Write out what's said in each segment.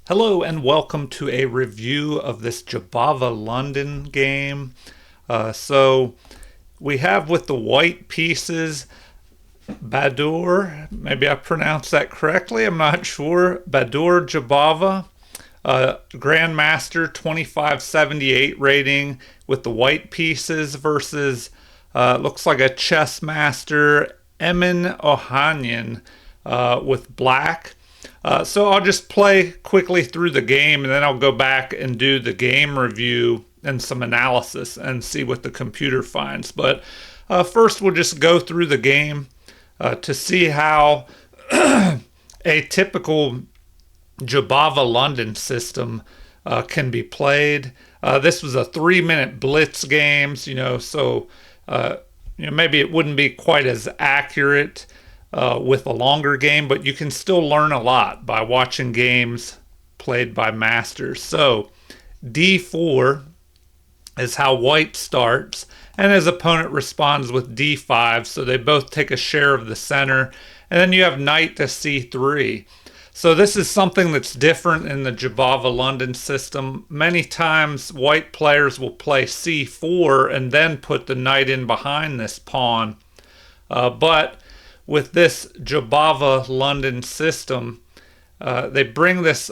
Hello and welcome to a review of this Jobava London game. So we have with the white pieces Badur, maybe I pronounced that correctly, I'm not sure. Badur Jobava, Grandmaster 2578 rating with the white pieces versus looks like a chess master Emin Ohanyan with black. So I'll just play quickly through the game and then I'll go back and do the game review and some analysis and see what the computer finds. But first, we'll just go through the game to see how a typical Jobava London system can be played. This was a 3-minute blitz games, so maybe it wouldn't be quite as accurate with a longer game, but you can still learn a lot by watching games played by masters. So d4 is how white starts, and his opponent responds with d5, so they both take a share of the center, and then you have knight to c3. So this is something that's different in the Jobava London system. Many times white players will play c4 and then put the knight in behind this pawn, but with this Jobava London system, they bring this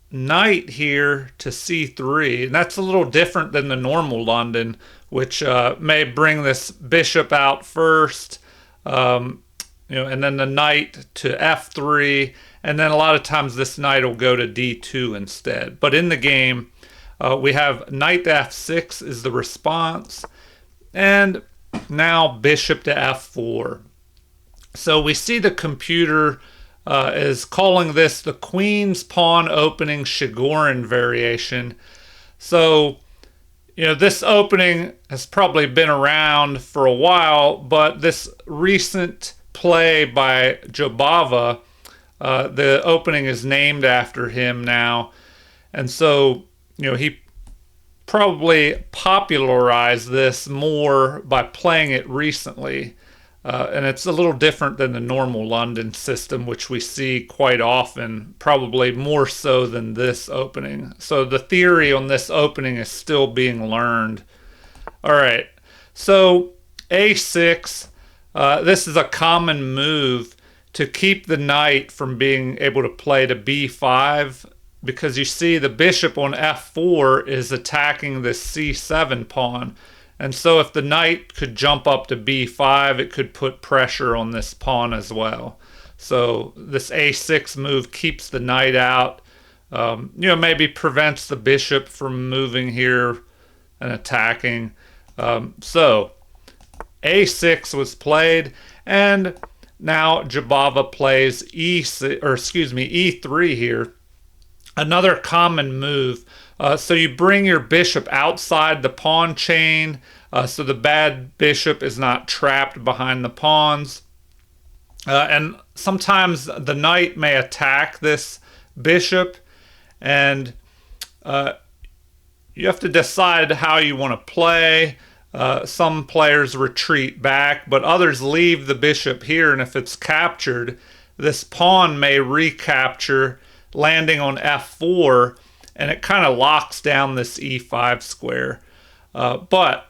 knight here to c3, and that's a little different than the normal London, which may bring this bishop out first, and then the knight to f3, and then a lot of times this knight will go to d2 instead. But in the game, we have knight to f6 is the response, and now bishop to f4. So we see the computer is calling this the Queen's Pawn Opening Shigorin variation. So, this opening has probably been around for a while, but this recent play by Jobava, the opening is named after him now. And so, he probably popularized this more by playing it recently. And it's a little different than the normal London system, which we see quite often, probably more so than this opening. So the theory on this opening is still being learned. All right, so a6, this is a common move to keep the knight from being able to play to b5, because you see the bishop on f4 is attacking this c7 pawn. And so if the knight could jump up to b5, it could put pressure on this pawn as well. So this a6 move keeps the knight out, maybe prevents the bishop from moving here and attacking. So a6 was played, and now Jobava plays e3 here. Another common move. So you bring your bishop outside the pawn chain, so the bad bishop is not trapped behind the pawns. And sometimes the knight may attack this bishop, and you have to decide how you want to play. Some players retreat back, but others leave the bishop here, and if it's captured, this pawn may recapture, landing on f4, and it kind of locks down this e5 square. But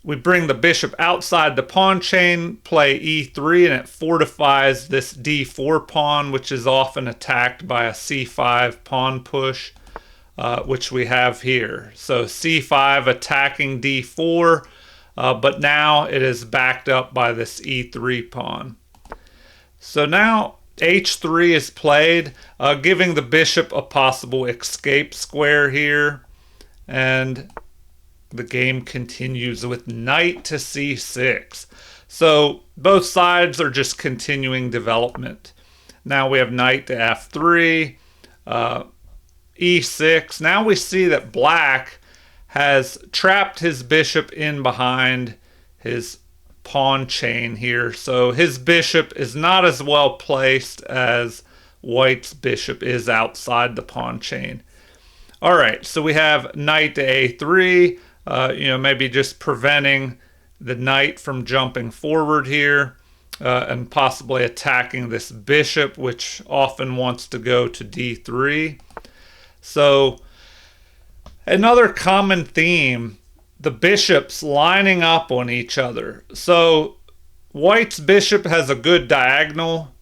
we bring the bishop outside the pawn chain, play e3, and it fortifies this d4 pawn, which is often attacked by a c5 pawn push, which we have here. So c5 attacking d4, but now it is backed up by this e3 pawn. So now h3 is played, giving the bishop a possible escape square here, and the game continues with knight to c6. So both sides are just continuing development. Now we have knight to f3, e6. Now we see that black has trapped his bishop in behind his pawn chain here, so his bishop is not as well placed as white's bishop is outside the pawn chain. All right, so we have knight to a3, maybe just preventing the knight from jumping forward here, and possibly attacking this bishop, which often wants to go to d3. So another common theme, the bishops lining up on each other. So white's bishop has a good diagonal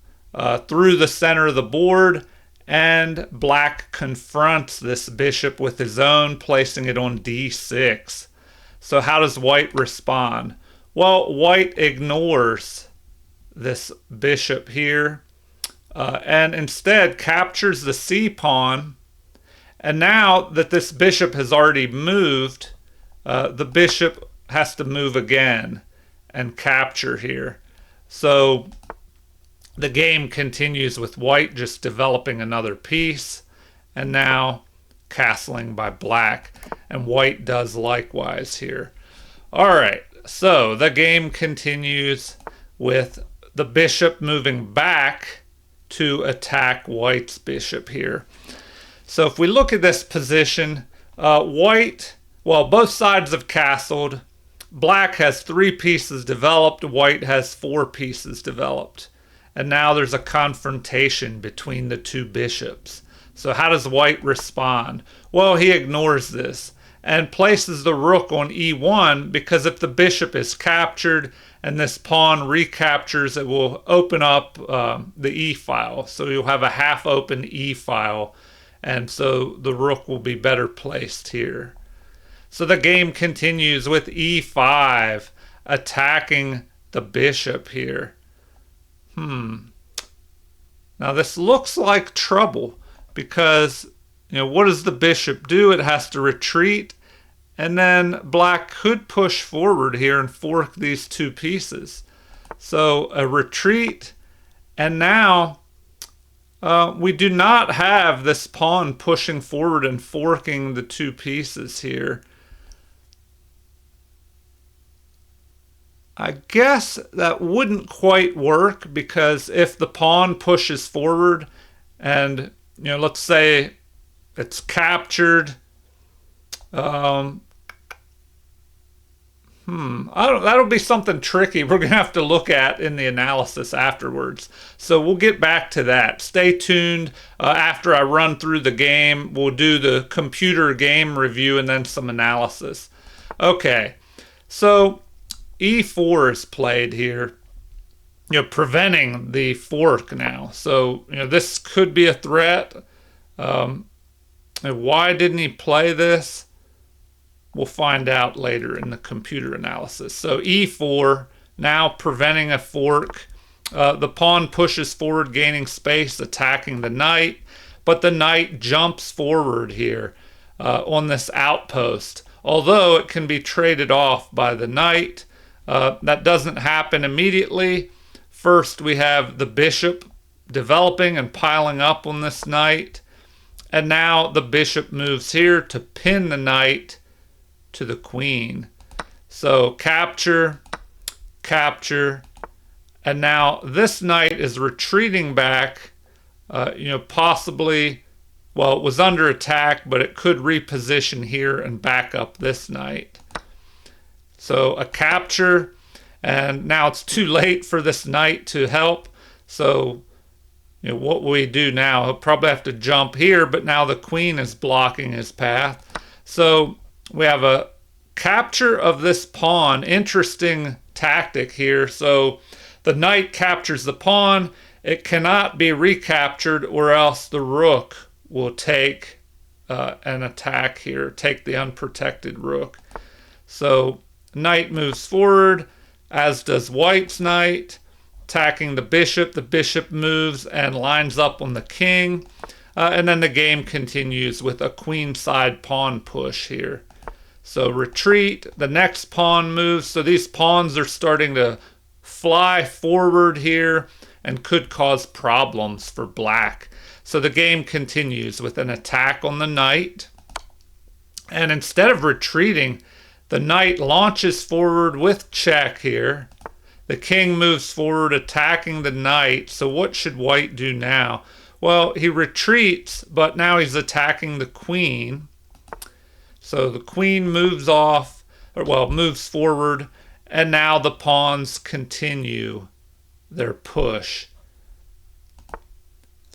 through the center of the board, and black confronts this bishop with his own, placing it on d6. So how does white respond? Well, white ignores this bishop here and instead captures the c pawn. And now that this bishop has already moved, the bishop has to move again and capture here. So the game continues with white just developing another piece, and now castling by black, and white does likewise here. All right, so the game continues with the bishop moving back to attack white's bishop here. So if we look at this position, both sides have castled. Black has 3 pieces developed, white has 4 pieces developed. And now there's a confrontation between the 2 bishops. So how does white respond? Well, he ignores this and places the rook on e1, because if the bishop is captured and this pawn recaptures, it will open up the e file. So you'll have a half open e file, and so the rook will be better placed here. So the game continues with e5, attacking the bishop here. Now this looks like trouble, because what does the bishop do? It has to retreat, and then black could push forward here and fork these 2 pieces. So a retreat, and now we do not have this pawn pushing forward and forking the 2 pieces here. I guess that wouldn't quite work, because if the pawn pushes forward and, let's say it's captured, that'll be something tricky we're going to have to look at in the analysis afterwards. So we'll get back to that. Stay tuned. After I run through the game, we'll do the computer game review and then some analysis. Okay, so e4 is played here, preventing the fork now. So, this could be a threat. Why didn't he play this? We'll find out later in the computer analysis. So e4, now preventing a fork. The pawn pushes forward, gaining space, attacking the knight, but the knight jumps forward here on this outpost, although it can be traded off by the knight. That doesn't happen immediately. First, we have the bishop developing and piling up on this knight, and now the bishop moves here to pin the knight to the queen. So capture, capture, and now this knight is retreating back, possibly, it was under attack, but it could reposition here and back up this knight. So a capture, and now it's too late for this knight to help. So, what will we do now? He'll probably have to jump here, but now the queen is blocking his path. So we have a capture of this pawn. Interesting tactic here. So the knight captures the pawn. It cannot be recaptured, or else the rook will take an attack here, take the unprotected rook. So knight moves forward, as does white's knight, attacking the bishop. The bishop moves and lines up on the king. And then the game continues with a queenside pawn push here. So retreat, the next pawn moves. So these pawns are starting to fly forward here and could cause problems for black. So the game continues with an attack on the knight. And instead of retreating, the knight launches forward with check here. The king moves forward, attacking the knight. So what should white do now? Well, he retreats, but now he's attacking the queen. So the queen moves off, moves forward, and now the pawns continue their push.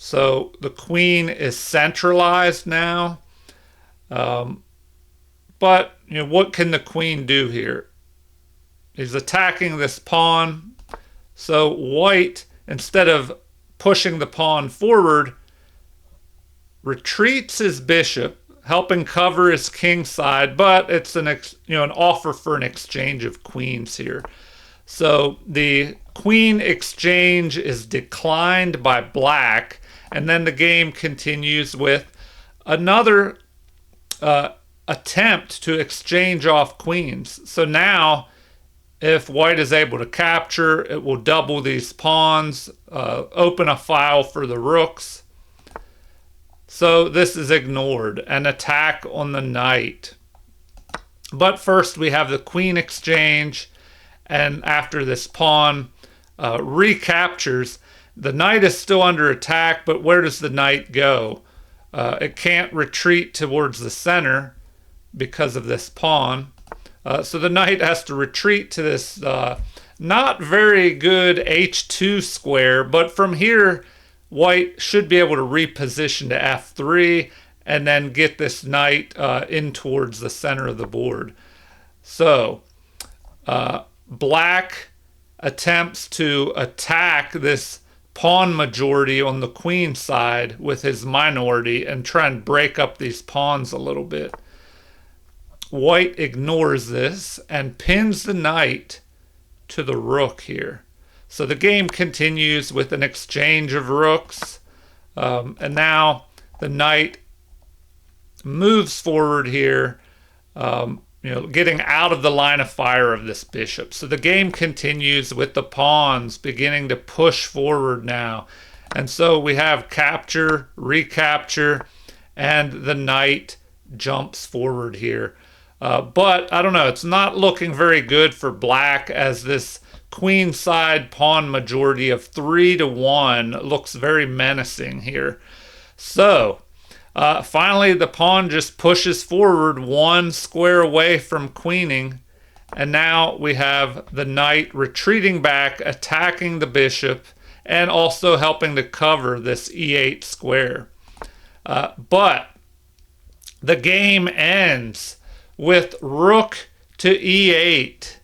So the queen is centralized now. But, what can the queen do here? He's attacking this pawn. So white, instead of pushing the pawn forward, retreats his bishop, helping cover his king side, but it's an offer for an exchange of queens here. So the queen exchange is declined by black, and then the game continues with another attempt to exchange off queens. So now, if white is able to capture, it will double these pawns, open a file for the rooks. So this is ignored, an attack on the knight. But first we have the queen exchange, and after this pawn recaptures, the knight is still under attack, but where does the knight go? It can't retreat towards the center because of this pawn. So the knight has to retreat to this not very good h2 square, but from here white should be able to reposition to f3 and then get this knight in towards the center of the board. So black attempts to attack this pawn majority on the queen side with his minority and try and break up these pawns a little bit. White ignores this and pins the knight to the rook here. So the game continues with an exchange of rooks, and now the knight moves forward here, getting out of the line of fire of this bishop. So the game continues with the pawns beginning to push forward now. And so we have capture, recapture, and the knight jumps forward here. But I don't know, it's not looking very good for black, as this queen side pawn majority of 3-1 looks very menacing here. So finally the pawn just pushes forward one square away from queening, and now we have the knight retreating back, attacking the bishop, and also helping to cover this e8 square. But the game ends with rook to e8,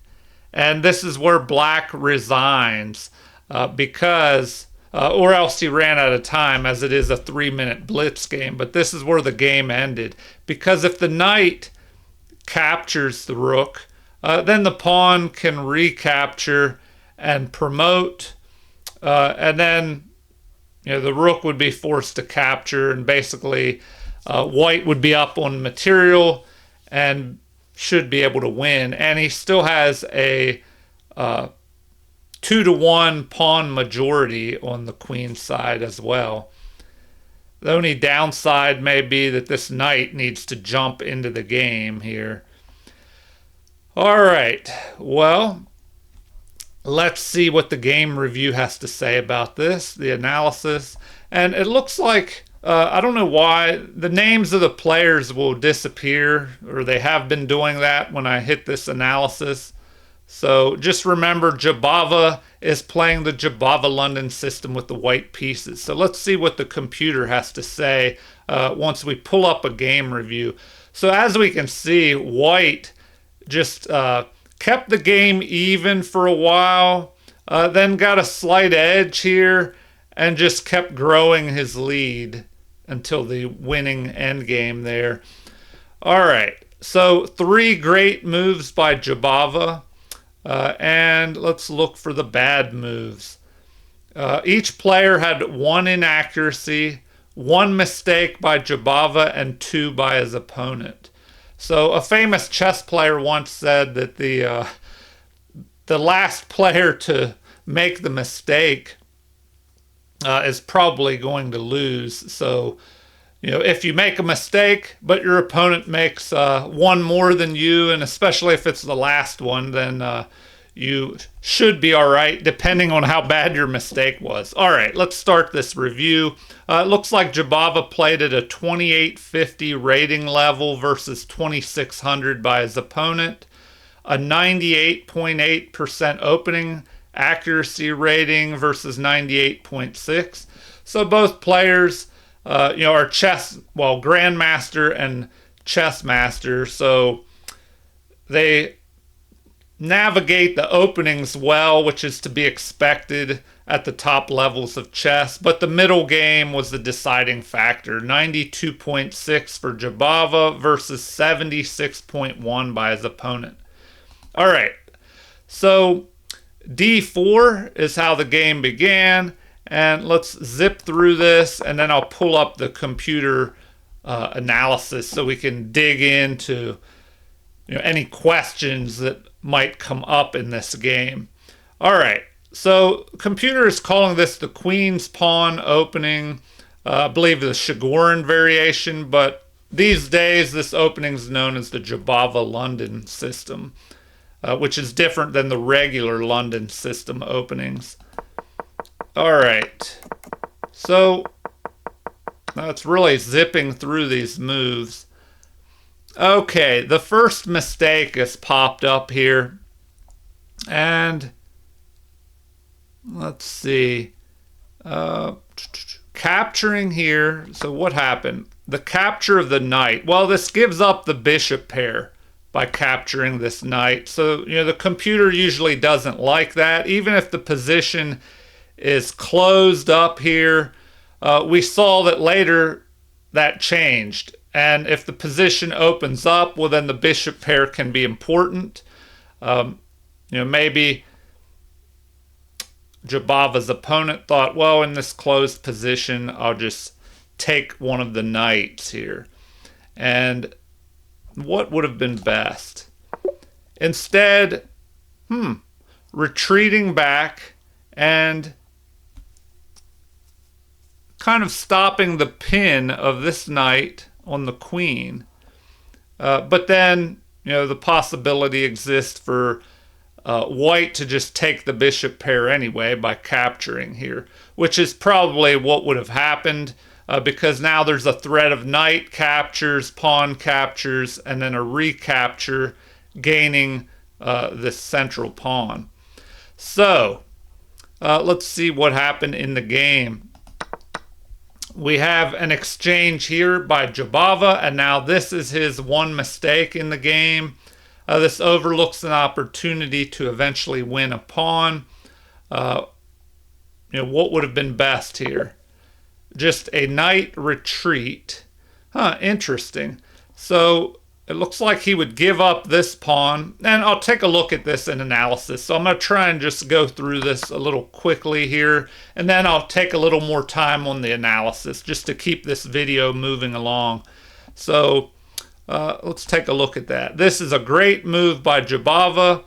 and this is where black resigns because or else he ran out of time, as it is a 3-minute blitz game. But this is where the game ended, because if the knight captures the rook, then the pawn can recapture and promote, and then the rook would be forced to capture, and basically white would be up on material and should be able to win. And he still has a 2-1 pawn majority on the queen side as well. The only downside may be that this knight needs to jump into the game here. All right, well, let's see what the game review has to say about this, the analysis. And it looks like I don't know why the names of the players will disappear, or they have been doing that when I hit this analysis. So just remember, Jobava is playing the Jobava London system with the white pieces. So let's see what the computer has to say once we pull up a game review. So as we can see, white just kept the game even for a while, then got a slight edge here, and just kept growing his lead until the winning endgame there. All right, so 3 great moves by Jobava, and let's look for the bad moves. Each player had 1 inaccuracy, 1 mistake by Jobava, and 2 by his opponent. So a famous chess player once said that the last player to make the mistake is probably going to lose. So, if you make a mistake, but your opponent makes 1 more than you, and especially if it's the last one, then you should be all right, depending on how bad your mistake was. All right, let's start this review. It looks like Jobava played at a 2850 rating level versus 2600 by his opponent, a 98.8% opening accuracy rating versus 98.6. So both players, are grandmaster and chess master. So they navigate the openings well, which is to be expected at the top levels of chess. But the middle game was the deciding factor. 92.6 for Jobava versus 76.1 by his opponent. All right, so D4 is how the game began. And let's zip through this, and then I'll pull up the computer analysis so we can dig into any questions that might come up in this game. All right, so computer is calling this the Queen's Pawn opening. I believe the Shigoran variation, but these days this opening is known as the Jobava London system, which is different than the regular London system openings. All right, so it's really zipping through these moves. Okay, the first mistake has popped up here. And let's see. Capturing here. So what happened? The capture of the knight. Well, this gives up the bishop pair by capturing this knight. So, the computer usually doesn't like that. Even if the position is closed up here, we saw that later that changed. And if the position opens up, well, then the bishop pair can be important. Maybe Jobava's opponent thought, well, in this closed position, I'll just take one of the knights here. And what would have been best? Instead, retreating back and kind of stopping the pin of this knight on the queen. But then, the possibility exists for white to just take the bishop pair anyway by capturing here, which is probably what would have happened because now there's a threat of knight captures, pawn captures, and then a recapture gaining this central pawn. So let's see what happened in the game. We have an exchange here by Jobava, and now this is his one mistake in the game. This overlooks an opportunity to eventually win a pawn. What would have been best here? Just a knight retreat. Interesting. So it looks like he would give up this pawn, and I'll take a look at this in analysis. So I'm going to try and just go through this a little quickly here, and then I'll take a little more time on the analysis just to keep this video moving along. So let's take a look at that. This is a great move by Jobava,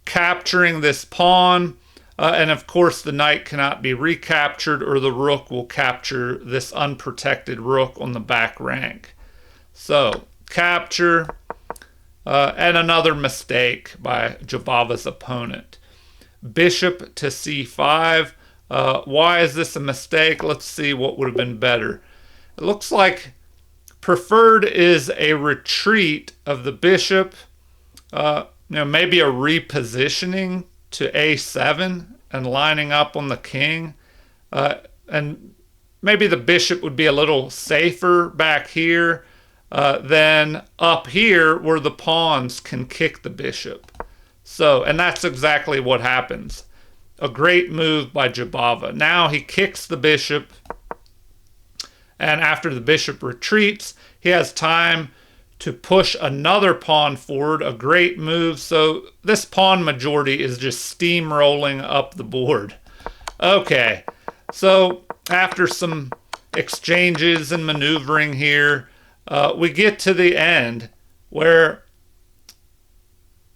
capturing this pawn, and of course the knight cannot be recaptured, or the rook will capture this unprotected rook on the back rank. So capture, and another mistake by Jobava's opponent. Bishop to c5. Why is this a mistake? Let's see what would have been better. It looks like preferred is a retreat of the bishop, maybe a repositioning to a7 and lining up on the king. And maybe the bishop would be a little safer back here than up here where the pawns can kick the bishop. So, and that's exactly what happens. A great move by Jobava. Now he kicks the bishop, and after the bishop retreats, he has time to push another pawn forward. A great move. So this pawn majority is just steamrolling up the board. Okay, so after some exchanges and maneuvering here, we get to the end where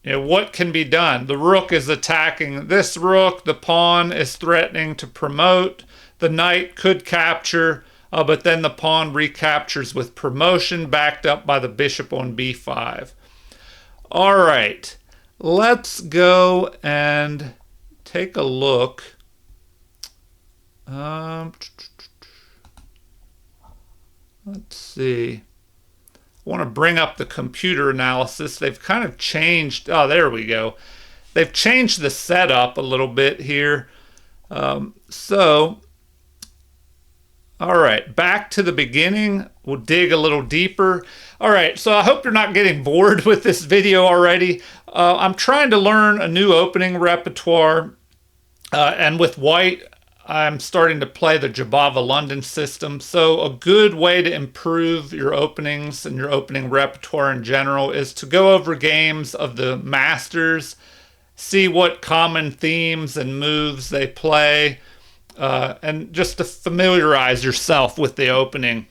what can be done? The rook is attacking this rook. The pawn is threatening to promote. The knight could capture, but then the pawn recaptures with promotion, backed up by the bishop on b5. All right, let's go and take a look. Let's see. I want to bring up the computer analysis. They've kind of changed. Oh, there we go. They've changed the setup a little bit here. So All right, back to the beginning. We'll dig a little deeper. All right, so I hope you're not getting bored with this video already. I'm trying to learn a new opening repertoire, and with white, I'm starting to play the Jobava London system. So a good way to improve your openings and your opening repertoire in general is to go over games of the masters, see what common themes and moves they play, and just to familiarize yourself with the opening.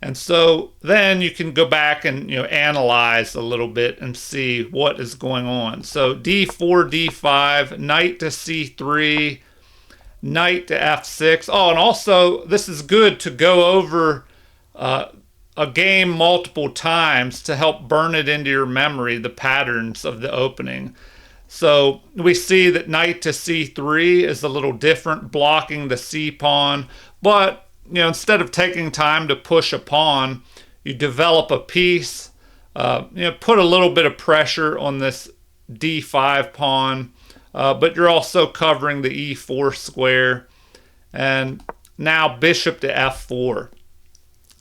And so then you can go back and analyze a little bit and see what is going on. So d4, d5, knight to c3, knight to f6. Oh, and also this is good to go over a game multiple times to help burn it into your memory, the patterns of the opening. So we see that knight to c3 is a little different, blocking the c pawn. But instead of taking time to push a pawn, you develop a piece. Put a little bit of pressure on this d5 pawn, but you're also covering the e4 square. And now bishop to f4.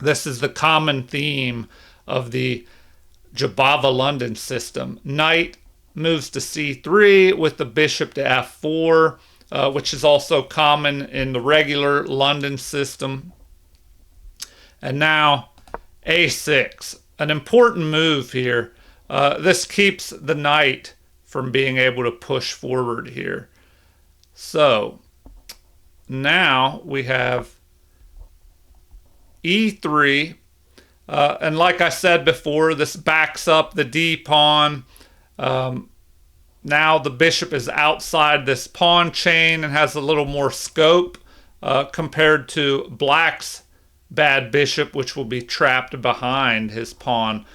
This is the common theme of the Jobava London system. Knight moves to c3 with the bishop to f4, which is also common in the regular London system. And now a6, an important move here. This keeps the knight from being able to push forward here. So now we have e3, and like I said before, this backs up the d pawn. Now the bishop is outside this pawn chain and has a little more scope compared to black's bad bishop, which will be trapped behind his pawn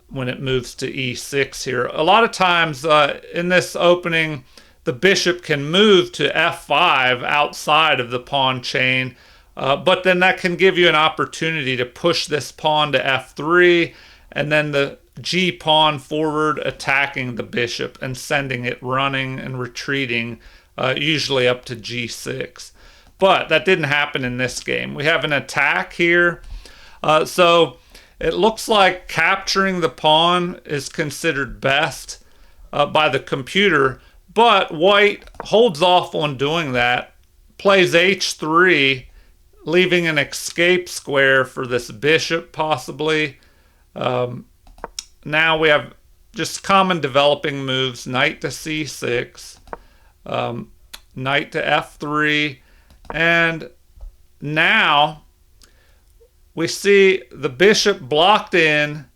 when it moves to e6 here. A lot of times in this opening, the bishop can move to f5 outside of the pawn chain, but then that can give you an opportunity to push this pawn to f3, and then the g pawn forward, attacking the bishop and sending it running and retreating, usually up to g6. But that didn't happen in this game. We have an attack here. So it looks like capturing the pawn is considered best by the computer, but white holds off on doing that, plays h3, leaving an escape square for this bishop possibly. Now we have just common developing moves, knight to c6, knight to f3, and now we see the bishop blocked in,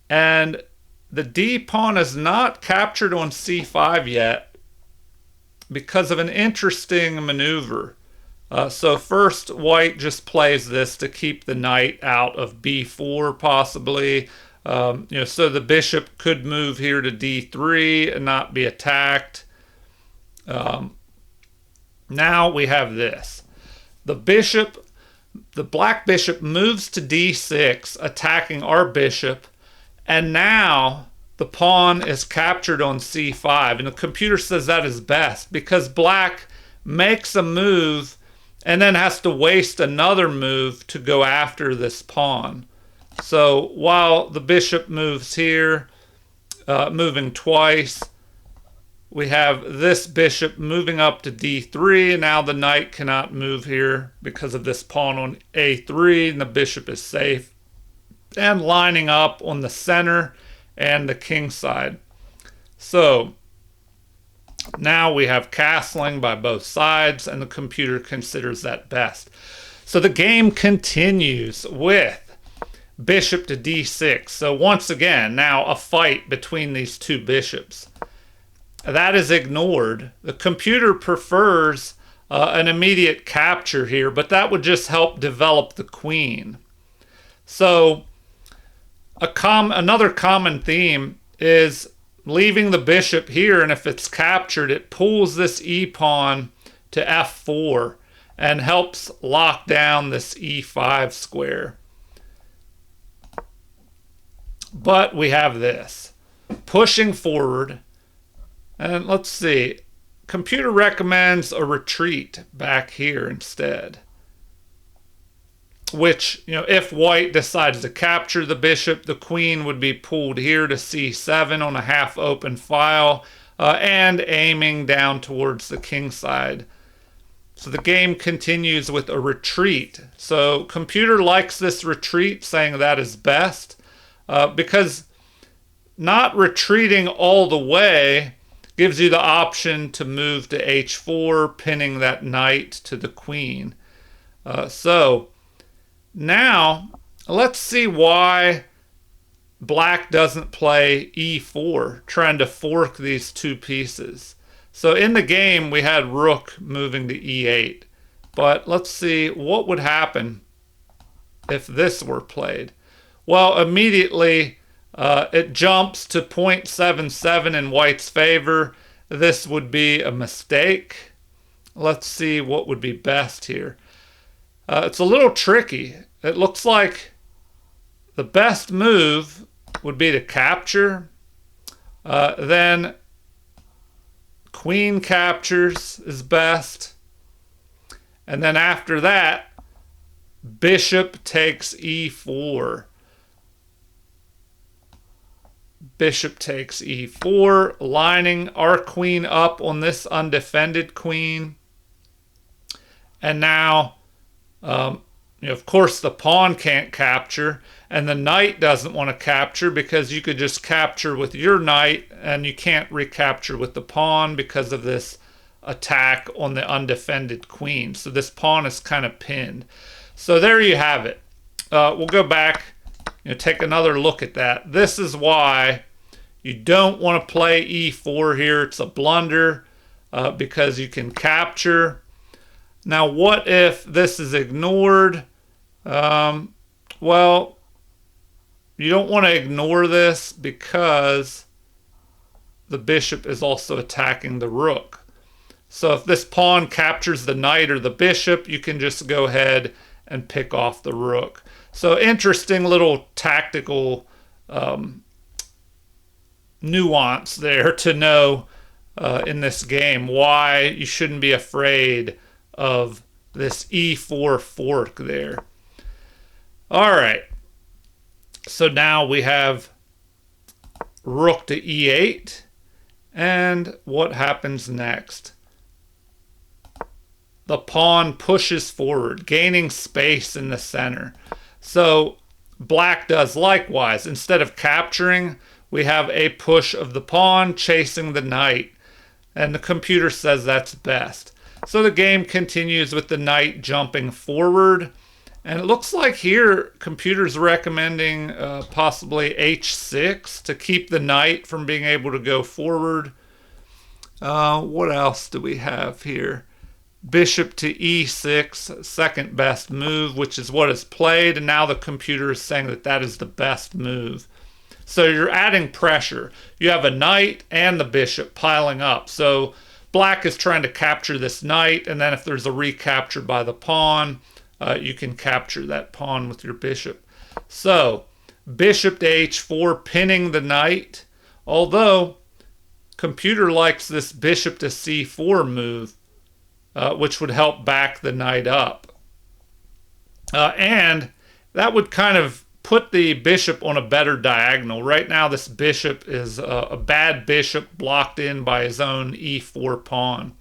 and the d pawn is not captured on c5 yet because of an interesting maneuver. So first, white just plays this to keep the knight out of b4 possibly. So the bishop could move here to d3 and not be attacked. Now we have this. The black bishop moves to d6, attacking our bishop, and now the pawn is captured on c5. And the computer says that is best because black makes a move and then has to waste another move to go after this pawn. So while the bishop moves here, moving twice, we have this bishop moving up to d3, and now the knight cannot move here because of this pawn on a3, and the bishop is safe. And lining up on the center and the king side. So now we have castling by both sides, and the computer considers that best. So the game continues with bishop to d6. So once again, now a fight between these two bishops. That is ignored. The computer prefers an immediate capture here, but that would just help develop the queen. So another common theme is leaving the bishop here, and if it's captured, it pulls this e-pawn to f4 and helps lock down this e5 square. But we have this. Pushing forward, and let's see. Computer recommends a retreat back here instead. which, if white decides to capture the bishop, the queen would be pulled here to c7 on a half open file and aiming down towards the king side. So the game continues with a retreat. So computer likes this retreat, saying that is best because not retreating all the way gives you the option to move to h4, pinning that knight to the queen. So now let's see why black doesn't play e4, trying to fork these two pieces. So in the game, we had rook moving to e8. But let's see what would happen if this were played. Well, immediately it jumps to 0.77 in white's favor. This would be a mistake. Let's see what would be best here. It's a little tricky. It looks like the best move would be to capture. Then queen captures is best. And then after that, bishop takes e4. Bishop takes e4, lining our queen up on this undefended queen. And now, of course, the pawn can't capture, and the knight doesn't want to capture because you could just capture with your knight, and you can't recapture with the pawn because of this attack on the undefended queen. So this pawn is kind of pinned. So there you have it. We'll go back, take another look at that. This is why you don't want to play e4 here. It's a blunder because you can capture. Now, what if this is ignored? Well, you don't want to ignore this because the bishop is also attacking the rook. So if this pawn captures the knight or the bishop, you can just go ahead and pick off the rook. So interesting little tactical nuance there to know in this game why you shouldn't be afraid of this e4 fork there. All right. So now we have rook to e8. And what happens next? The pawn pushes forward, gaining space in the center. So black does likewise. Instead of capturing, we have a push of the pawn chasing the knight. And the computer says that's best. So the game continues with the knight jumping forward. And it looks like here computer's recommending possibly h6 to keep the knight from being able to go forward. What else do we have here? Bishop to e6, second best move, which is what is played. And now the computer is saying that that is the best move. So you're adding pressure. You have a knight and the bishop piling up. So black is trying to capture this knight, and then if there's a recapture by the pawn, you can capture that pawn with your bishop. So bishop to h4, pinning the knight. Although computer likes this bishop to c4 move, which would help back the knight up. And that would kind of put the bishop on a better diagonal. Right now, this bishop is a bad bishop blocked in by his own e4 pawn.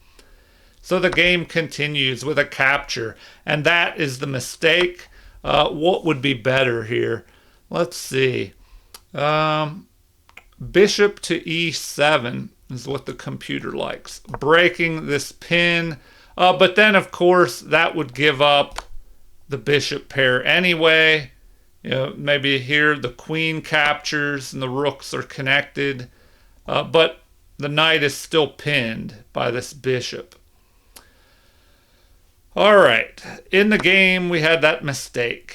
So the game continues with a capture, and that is the mistake. What would be better here? Let's see. Bishop to e7 is what the computer likes, breaking this pin. But then, of course, that would give up the bishop pair anyway. Maybe here the queen captures and the rooks are connected, but the knight is still pinned by this bishop. All right, in the game we had that mistake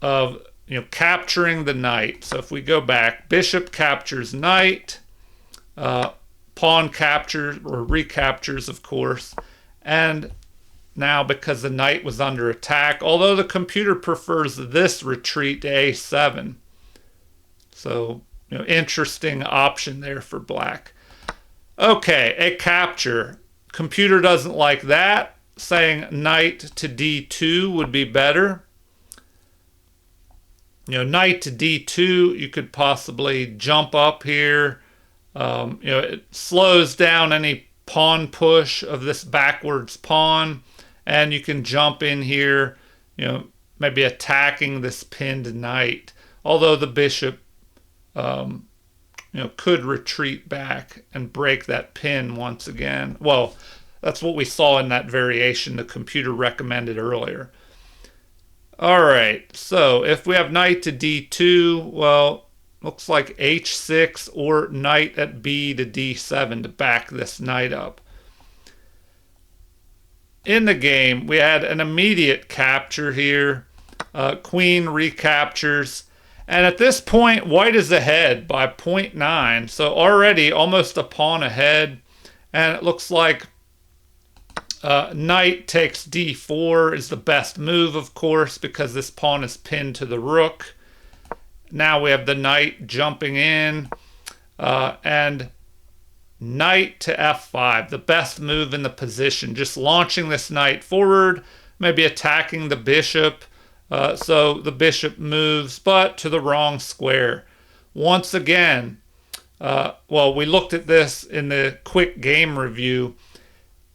of capturing the knight. So if we go back, bishop captures knight, pawn captures or recaptures, of course, and now because the knight was under attack, although the computer prefers this retreat to a7. So, interesting option there for black. Okay, a capture. Computer doesn't like that, saying knight to d2 would be better. Knight to d2, you could possibly jump up here. It slows down any pawn push of this backwards pawn, and you can jump in here, maybe attacking this pinned knight. Although the bishop, could retreat back and break that pin once again. Well, that's what we saw in that variation the computer recommended earlier. All right, so if we have knight to d2, well, looks like h6 or knight at b to d7 to back this knight up. In the game, we had an immediate capture here. Queen recaptures. And at this point, white is ahead by 0.9. So already almost a pawn ahead. And it looks like knight takes d4 is the best move, of course, because this pawn is pinned to the rook. Now we have the knight jumping in. And knight to f5, the best move in the position. Just launching this knight forward, maybe attacking the bishop. So the bishop moves, but to the wrong square. Once again, well, we looked at this in the quick game review.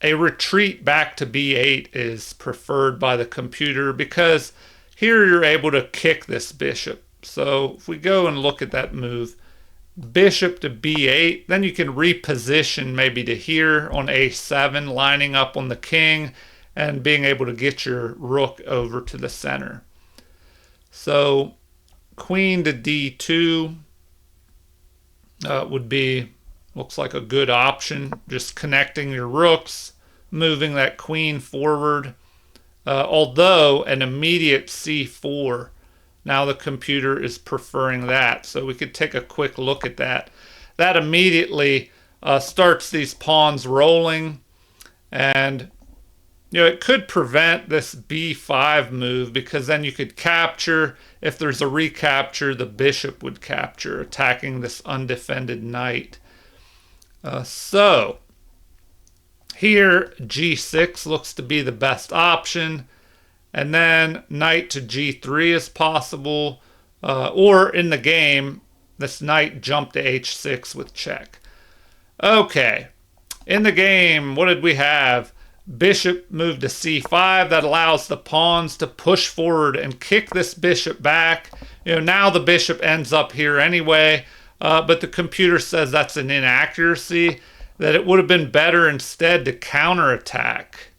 A retreat back to b8 is preferred by the computer because here you're able to kick this bishop. So if we go and look at that move, bishop to b8, then you can reposition maybe to here on a7, lining up on the king and being able to get your rook over to the center. So queen to d2 would be, looks like a good option, just connecting your rooks, moving that queen forward. Although an immediate c4, now the computer is preferring that. So we could take a quick look at that. That immediately starts these pawns rolling. And, it could prevent this b5 move because then you could capture. If there's a recapture, the bishop would capture, attacking this undefended knight. So here g6 looks to be the best option. And then knight to g3 is possible. Or in the game, this knight jumped to h6 with check. Okay. In the game, what did we have? Bishop moved to c5. That allows the pawns to push forward and kick this bishop back. Now the bishop ends up here anyway. But the computer says that's an inaccuracy, that it would have been better instead to counterattack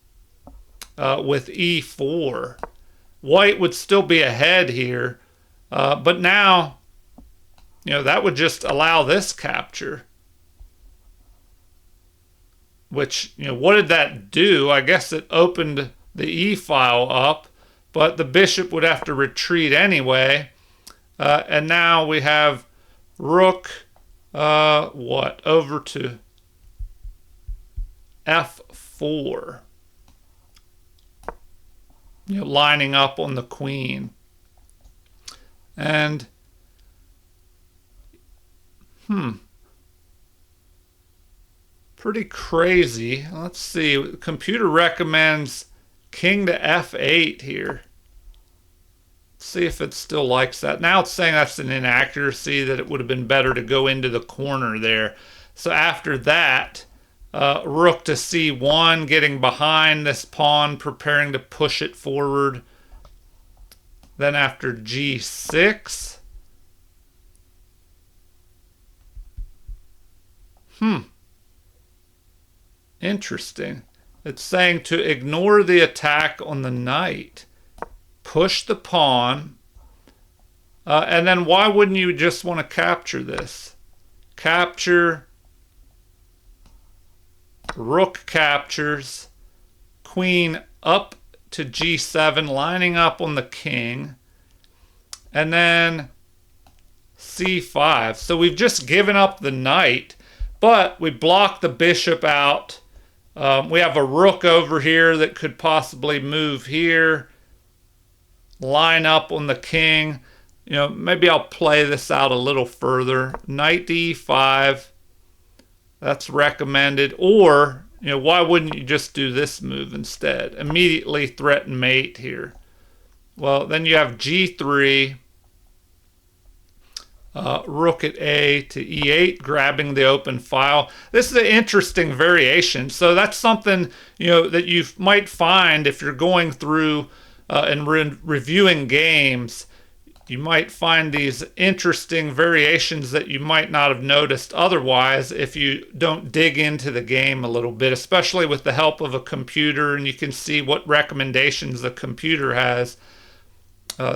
with e4. White would still be ahead here, but now, that would just allow this capture. Which, what did that do? I guess it opened the e-file up, but the bishop would have to retreat anyway. And now we have rook, over to f4. Lining up on the queen. And, pretty crazy. Let's see. The computer recommends king to f8 here. Let's see if it still likes that. Now it's saying that's an inaccuracy, that it would have been better to go into the corner there. So after that, rook to c1, getting behind this pawn, preparing to push it forward. Then after g6. Interesting. It's saying to ignore the attack on the knight. Push the pawn. And then why wouldn't you just want to capture this? Capture. Rook captures. Queen up to g7, lining up on the king. And then c5. So we've just given up the knight, but we block the bishop out. We have a rook over here that could possibly move here, line up on the king. Maybe I'll play this out a little further. Knight to e5. That's recommended. Or, why wouldn't you just do this move instead? Immediately threaten mate here. Well, then you have g3. rook at A to E8, grabbing the open file. This is an interesting variation. So that's something, that you might find if you're going through and reviewing games. You might find these interesting variations that you might not have noticed otherwise if you don't dig into the game a little bit, especially with the help of a computer, and you can see what recommendations the computer has.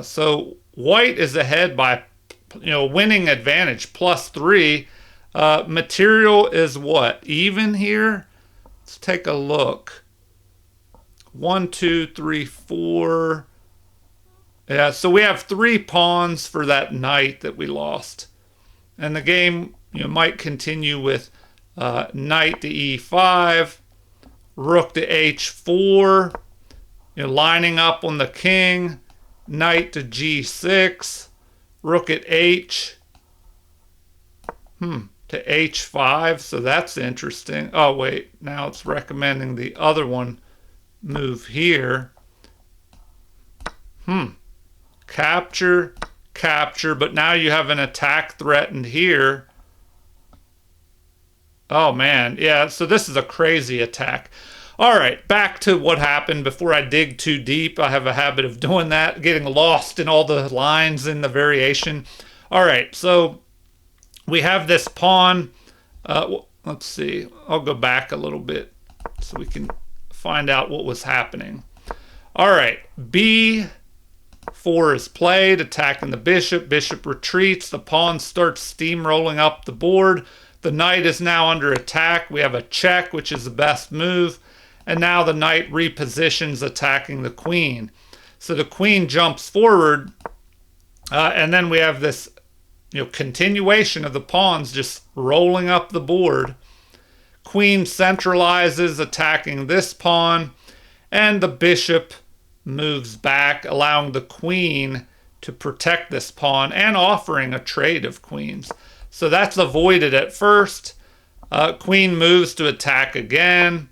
So white is ahead by, winning advantage, +3. Material is what? Even here? Let's take a look. 1, 2, 3, 4. Yeah, so we have 3 pawns for that knight that we lost. And the game, might continue with knight to E5, rook to H4, lining up on the king, knight to G6, rook at H, to H5, so that's interesting. Oh, wait, now it's recommending the other one move here. Capture, capture, but now you have an attack threatened here. Oh, man, yeah, so this is a crazy attack. All right, back to what happened before I dig too deep. I have a habit of doing that, getting lost in all the lines in the variation. All right, so we have this pawn. Let's see. I'll go back a little bit so we can find out what was happening. All right, B4 is played, attacking the bishop. Bishop retreats. The pawn starts steamrolling up the board. The knight is now under attack. We have a check, which is the best move. And now the knight repositions, attacking the queen. So the queen jumps forward, and then we have this, continuation of the pawns just rolling up the board. Queen centralizes, attacking this pawn, and the bishop moves back, allowing the queen to protect this pawn and offering a trade of queens. So that's avoided at first. Queen moves to attack again.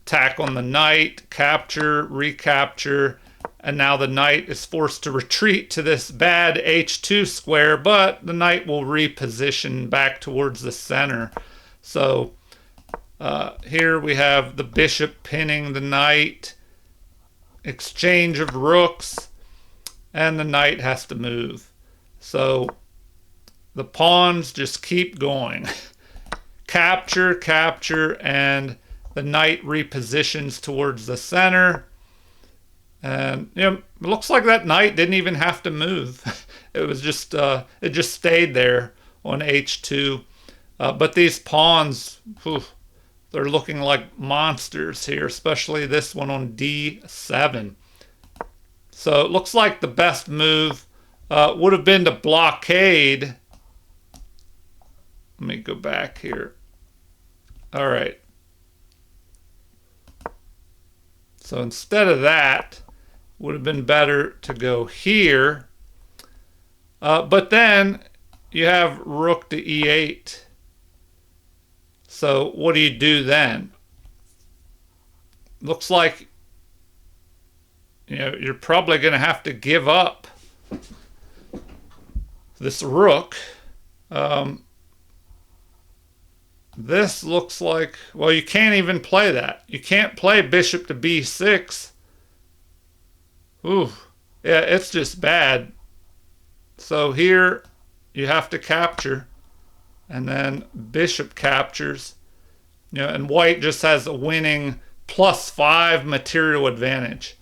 Attack on the knight, capture, recapture, and now the knight is forced to retreat to this bad H2 square, but the knight will reposition back towards the center. So here we have the bishop pinning the knight, exchange of rooks, and the knight has to move. So the pawns just keep going. Capture, capture, and the knight repositions towards the center. And it looks like that knight didn't even have to move. It was just it just stayed there on H2. But these pawns, they're looking like monsters here, especially this one on D7. So it looks like the best move would have been to blockade. Let me go back here. All right. So instead of that, would have been better to go here. But then you have rook to E8. So what do you do then? Looks like you're probably going to have to give up this rook. This looks like, well, you can't even play that. You can't play bishop to B6. Ooh, yeah, it's just bad. So here you have to capture, and then bishop captures. And white just has a winning +5 material advantage.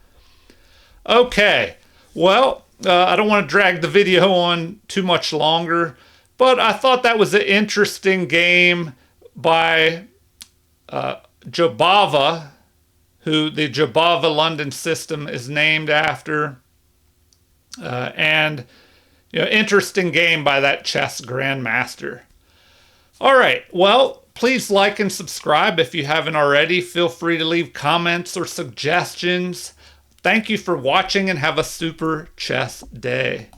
Okay, well, I don't want to drag the video on too much longer, but I thought that was an interesting game by Jobava, who the Jobava London system is named after. And interesting game by that chess grandmaster. All right, well, please like and subscribe if you haven't already. Feel free to leave comments or suggestions. Thank you for watching and have a super chess day.